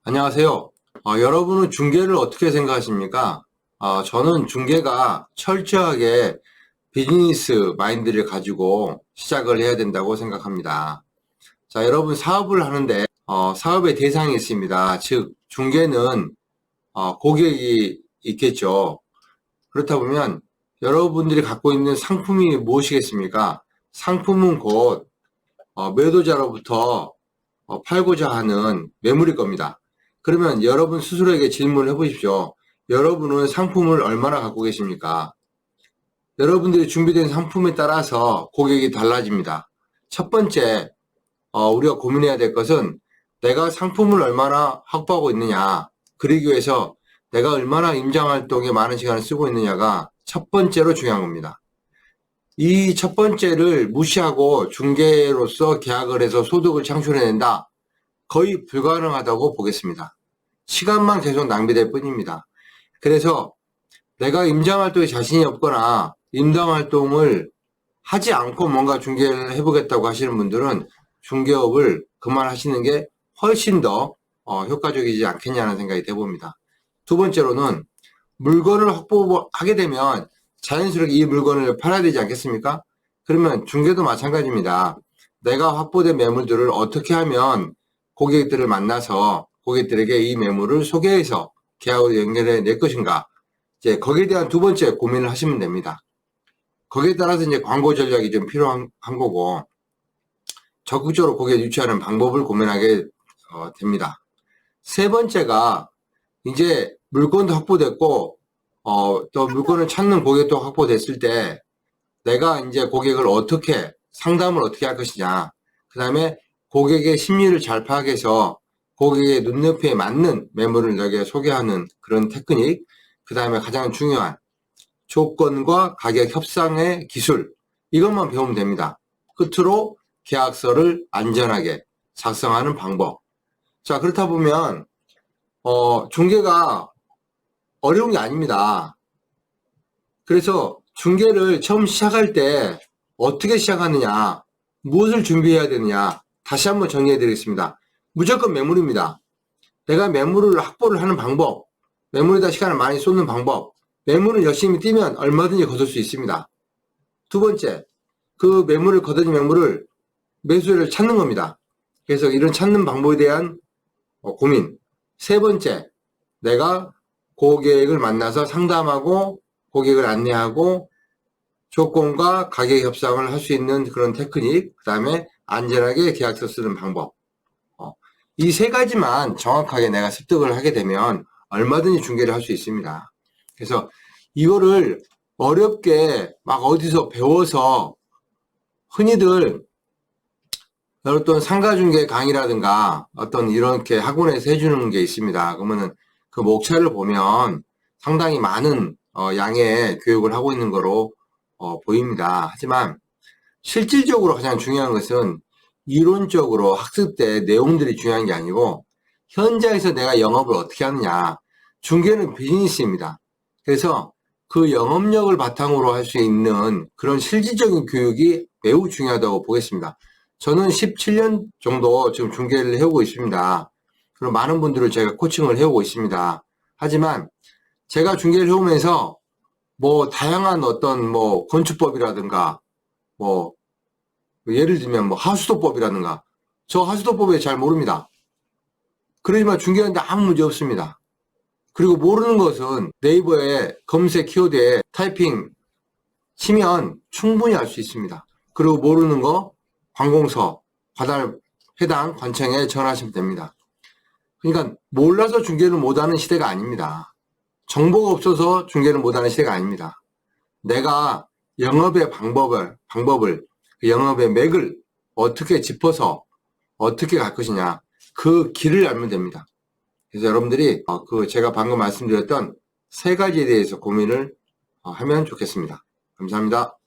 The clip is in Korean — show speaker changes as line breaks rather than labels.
안녕하세요. 여러분은 중개를 어떻게 생각하십니까? 저는 중개가 철저하게 비즈니스 마인드를 가지고 시작을 해야 된다고 생각합니다. 자, 여러분 사업을 하는데 사업의 대상이 있습니다. 즉 중개는 고객이 있겠죠. 그렇다 보면 여러분들이 갖고 있는 상품이 무엇이겠습니까? 상품은 곧 매도자로부터 팔고자 하는 매물일 겁니다. 그러면 여러분 스스로에게 질문을 해보십시오. 여러분은 상품을 얼마나 갖고 계십니까? 여러분들이 준비된 상품에 따라서 고객이 달라집니다. 첫 번째, 우리가 고민해야 될 것은 내가 상품을 얼마나 확보하고 있느냐, 그러기 위해서 내가 얼마나 임장활동에 많은 시간을 쓰고 있느냐가 첫 번째로 중요한 겁니다. 이 첫 번째를 무시하고 중개로서 계약을 해서 소득을 창출해낸다. 거의 불가능하다고 보겠습니다. 시간만 계속 낭비될 뿐입니다. 그래서 내가 임장활동에 자신이 없거나 임장활동을 하지 않고 뭔가 중개를 해보겠다고 하시는 분들은 중개업을 그만하시는 게 훨씬 더 효과적이지 않겠냐는 생각이 돼봅니다. 두 번째로는 물건을 확보하게 되면 자연스럽게 이 물건을 팔아야 되지 않겠습니까? 그러면 중개도 마찬가지입니다. 내가 확보된 매물들을 어떻게 하면 고객들을 만나서 고객들에게 이 매물을 소개해서 계약으로 연결해 낼 것인가. 이제 거기에 대한 두 번째 고민을 하시면 됩니다. 거기에 따라서 이제 광고 전략이 좀 필요한 거고 적극적으로 고객을 유치하는 방법을 고민하게 됩니다. 세 번째가 이제 물건도 확보됐고 또 물건을 찾는 고객도 확보됐을 때 내가 이제 고객을 어떻게 상담을 어떻게 할 것이냐. 그 다음에 고객의 심리를 잘 파악해서 고객의 눈높이에 맞는 매물을 너에게 소개하는 그런 테크닉. 그 다음에 가장 중요한 조건과 가격 협상의 기술. 이것만 배우면 됩니다. 끝으로 계약서를 안전하게 작성하는 방법. 자, 그렇다 보면 중개가 어려운 게 아닙니다. 그래서 중개를 처음 시작할 때 어떻게 시작하느냐, 무엇을 준비해야 되느냐, 다시 한번 정리해 드리겠습니다. 무조건 매물입니다. 내가 매물을 확보를 하는 방법, 매물에다 시간을 많이 쏟는 방법, 매물을 열심히 뛰면 얼마든지 거둘 수 있습니다. 두 번째, 그 매물을 거둔 매물을 매수를 찾는 겁니다. 그래서 이런 찾는 방법에 대한 고민. 세 번째, 내가 고객을 만나서 상담하고 고객을 안내하고 조건과 가격 협상을 할 수 있는 그런 테크닉, 그 다음에 안전하게 계약서 쓰는 방법. 이 세 가지만 정확하게 내가 습득을 하게 되면 얼마든지 중개를 할 수 있습니다. 그래서 이거를 어렵게 막 어디서 배워서 흔히들 어떤 상가중개 강의라든가 어떤 이렇게 학원에서 해주는 게 있습니다. 그러면은 그 목차를 보면 상당히 많은 양의 교육을 하고 있는 거로 보입니다. 하지만 실질적으로 가장 중요한 것은 이론적으로 학습 때 내용들이 중요한 게 아니고 현장에서 내가 영업을 어떻게 하느냐. 중개는 비즈니스입니다. 그래서 그 영업력을 바탕으로 할 수 있는 그런 실질적인 교육이 매우 중요하다고 보겠습니다. 저는 17년 정도 지금 중개를 해오고 있습니다. 그리고 많은 분들을 제가 코칭을 해오고 있습니다. 하지만 제가 중개를 해오면서 뭐 다양한 어떤 뭐 건축법이라든가 뭐 예를 들면 뭐 하수도법이라든가 저 하수도법에 잘 모릅니다. 그러지만 중개하는데 아무 문제 없습니다. 그리고 모르는 것은 네이버에 검색 키워드에 타이핑 치면 충분히 알 수 있습니다. 그리고 모르는 거 관공서 해당 관청에 전화하시면 됩니다. 그러니까 몰라서 중개를 못하는 시대가 아닙니다. 정보가 없어서 중개를 못하는 시대가 아닙니다. 내가 영업의 방법을 그 영업의 맥을 어떻게 짚어서 어떻게 갈 것이냐 그 길을 알면 됩니다. 그래서 여러분들이 제가 방금 말씀드렸던 세 가지에 대해서 고민을 하면 좋겠습니다. 감사합니다.